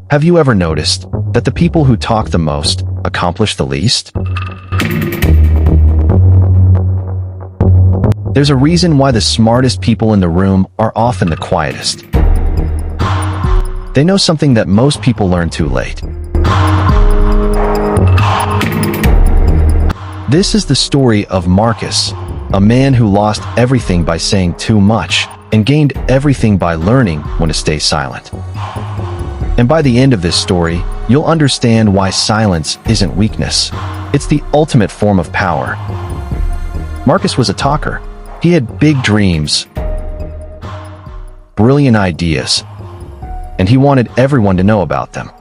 Have you ever noticed that the people who talk the most accomplish the least? There's a reason why the smartest people in the room are often the quietest. They know something that most people learn too late. This is the story of Marcus, a man who lost everything by saying too much and gained everything by learning when to stay silent. And by the end of this story, you'll understand why silence isn't weakness. It's the ultimate form of power. Marcus was a talker. He had big dreams, brilliant ideas, and he wanted everyone to know about them.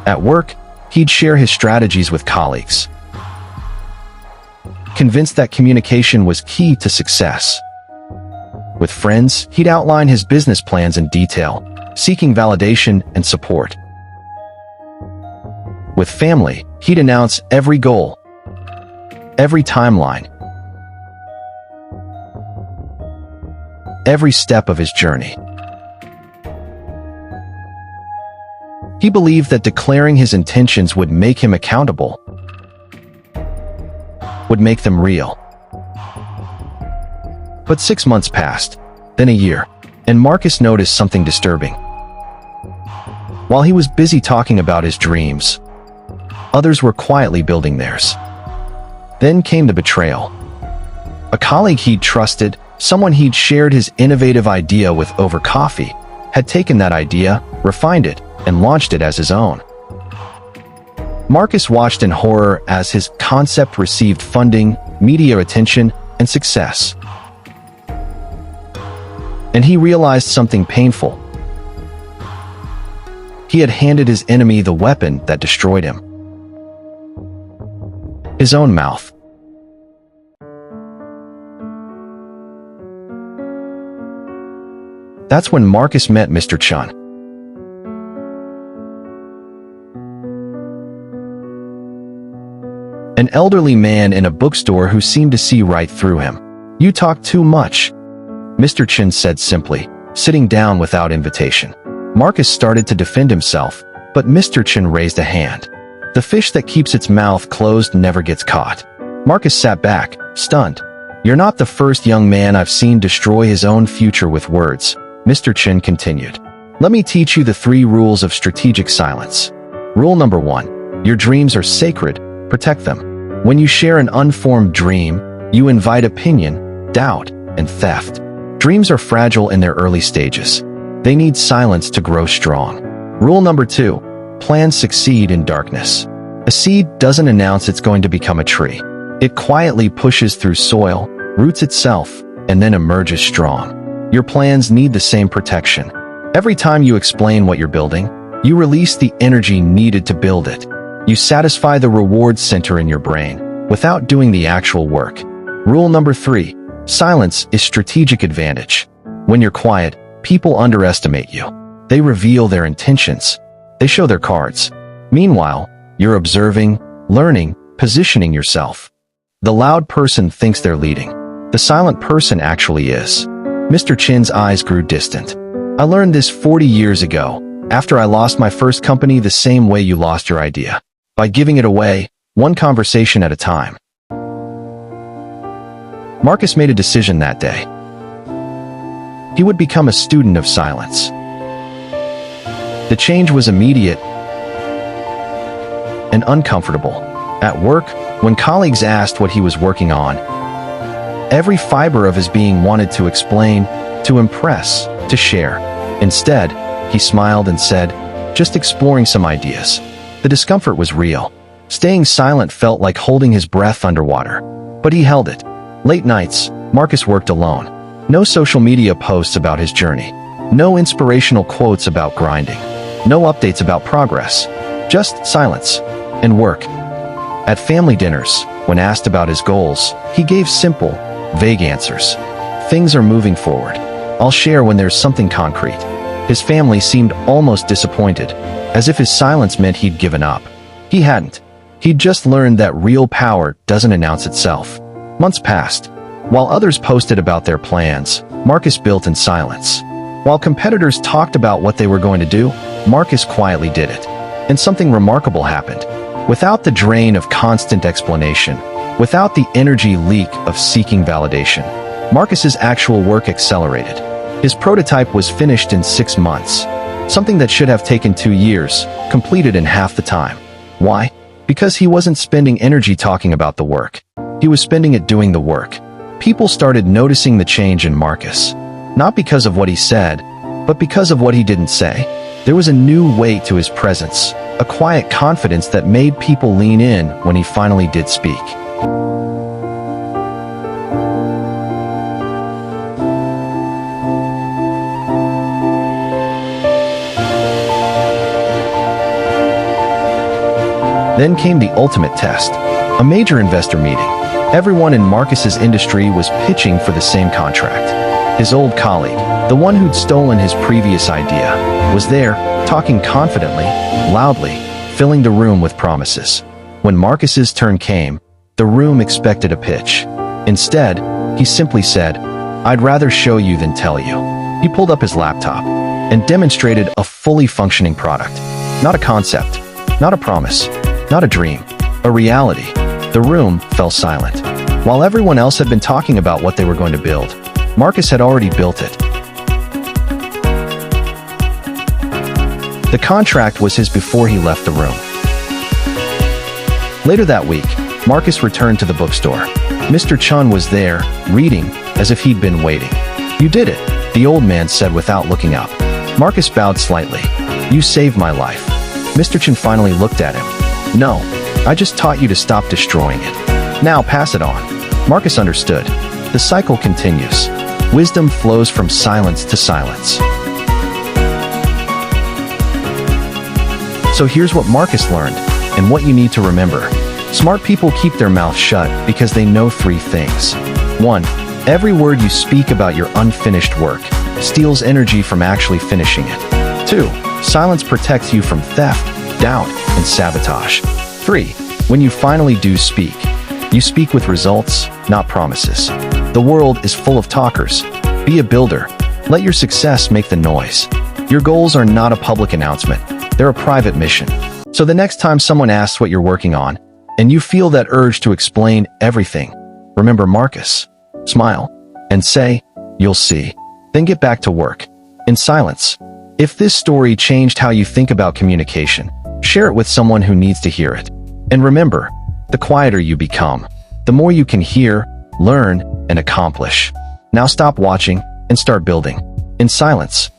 At work, he'd share his strategies with colleagues, convinced that communication was key to success. With friends, he'd outline his business plans in detail, seeking validation and support. With family, he'd announce every goal, every timeline, every step of his journey. He believed that declaring his intentions would make him accountable, would make them real. But 6 months passed, then a year, and Marcus noticed something disturbing. While he was busy talking about his dreams, others were quietly building theirs. Then came the betrayal. A colleague he'd trusted, someone he'd shared his innovative idea with over coffee, had taken that idea, refined it, and launched it as his own. Marcus watched in horror as his concept received funding, media attention, and success. And he realized something painful. He had handed his enemy the weapon that destroyed him: his own mouth. That's when Marcus met Mr. Chun. An elderly man in a bookstore who seemed to see right through him. "You talk too much," Mr. Chun said simply, sitting down without invitation. Marcus started to defend himself, but Mr. Chun raised a hand. "The fish that keeps its mouth closed never gets caught." Marcus sat back, stunned. "You're not the first young man I've seen destroy his own future with words," Mr. Chun continued. "Let me teach you the 3 rules of strategic silence. Rule number 1. Your dreams are sacred. Protect them. When you share an unformed dream, you invite opinion, doubt, and theft. Dreams are fragile in their early stages. They need silence to grow strong. Rule number 2. Plans succeed in darkness. A seed doesn't announce it's going to become a tree. It quietly pushes through soil, roots itself, and then emerges strong. Your plans need the same protection. Every time you explain what you're building, you release the energy needed to build it. You satisfy the reward center in your brain without doing the actual work. Rule number 3. Silence is strategic advantage. When you're quiet, people underestimate you. They reveal their intentions. They show their cards. Meanwhile, you're observing, learning, positioning yourself. The loud person thinks they're leading. The silent person actually is. Mr. Chin's eyes grew distant. "I learned this 40 years ago, after I lost my first company the same way you lost your idea. By giving it away, one conversation at a time." Marcus made a decision that day. He would become a student of silence. The change was immediate and uncomfortable. At work, when colleagues asked what he was working on, every fiber of his being wanted to explain, to impress, to share. Instead, he smiled and said, "Just exploring some ideas." The discomfort was real. Staying silent felt like holding his breath underwater. But he held it. Late nights, Marcus worked alone. No social media posts about his journey. No inspirational quotes about grinding. No updates about progress. Just silence and work. At family dinners, when asked about his goals, he gave simple, vague answers. "Things are moving forward. I'll share when there's something concrete." His family seemed almost disappointed, as if his silence meant he'd given up. He hadn't. He'd just learned that real power doesn't announce itself. Months passed. While others posted about their plans, Marcus built in silence. While competitors talked about what they were going to do, Marcus quietly did it. And something remarkable happened. Without the drain of constant explanation, without the energy leak of seeking validation, Marcus's actual work accelerated. His prototype was finished in 6 months. Something that should have taken 2 years, completed in half the time. Why? Because he wasn't spending energy talking about the work. He was spending it doing the work. People started noticing the change in Marcus. Not because of what he said, but because of what he didn't say. There was a new weight to his presence, a quiet confidence that made people lean in when he finally did speak. Then came the ultimate test, a major investor meeting. Everyone in Marcus's industry was pitching for the same contract. His old colleague, the one who'd stolen his previous idea, was there, talking confidently, loudly, filling the room with promises. When Marcus's turn came, the room expected a pitch. Instead, he simply said, "I'd rather show you than tell you." He pulled up his laptop and demonstrated a fully functioning product. Not a concept, not a promise, not a dream, a reality. The room fell silent. While everyone else had been talking about what they were going to build, Marcus had already built it. The contract was his before he left the room. Later that week, Marcus returned to the bookstore. Mr. Chun was there, reading, as if he'd been waiting. "You did it," the old man said without looking up. Marcus bowed slightly. "You saved my life." Mr. Chun finally looked at him. "No, I just taught you to stop destroying it. Now pass it on." Marcus understood. The cycle continues. Wisdom flows from silence to silence. So here's what Marcus learned, and what you need to remember. Smart people keep their mouths shut because they know 3 things. 1. Every word you speak about your unfinished work steals energy from actually finishing it. 2. Silence protects you from theft, doubt, and sabotage. 3. When you finally do speak, you speak with results, not promises. The world is full of talkers. Be a builder. Let your success make the noise. Your goals are not a public announcement. They're a private mission. So the next time someone asks what you're working on, and you feel that urge to explain everything, remember Marcus. Smile and say, "You'll see." Then get back to work. In silence. If this story changed how you think about communication, share it with someone who needs to hear it. And remember, the quieter you become, the more you can hear, learn, and accomplish. Now stop watching and start building. In silence.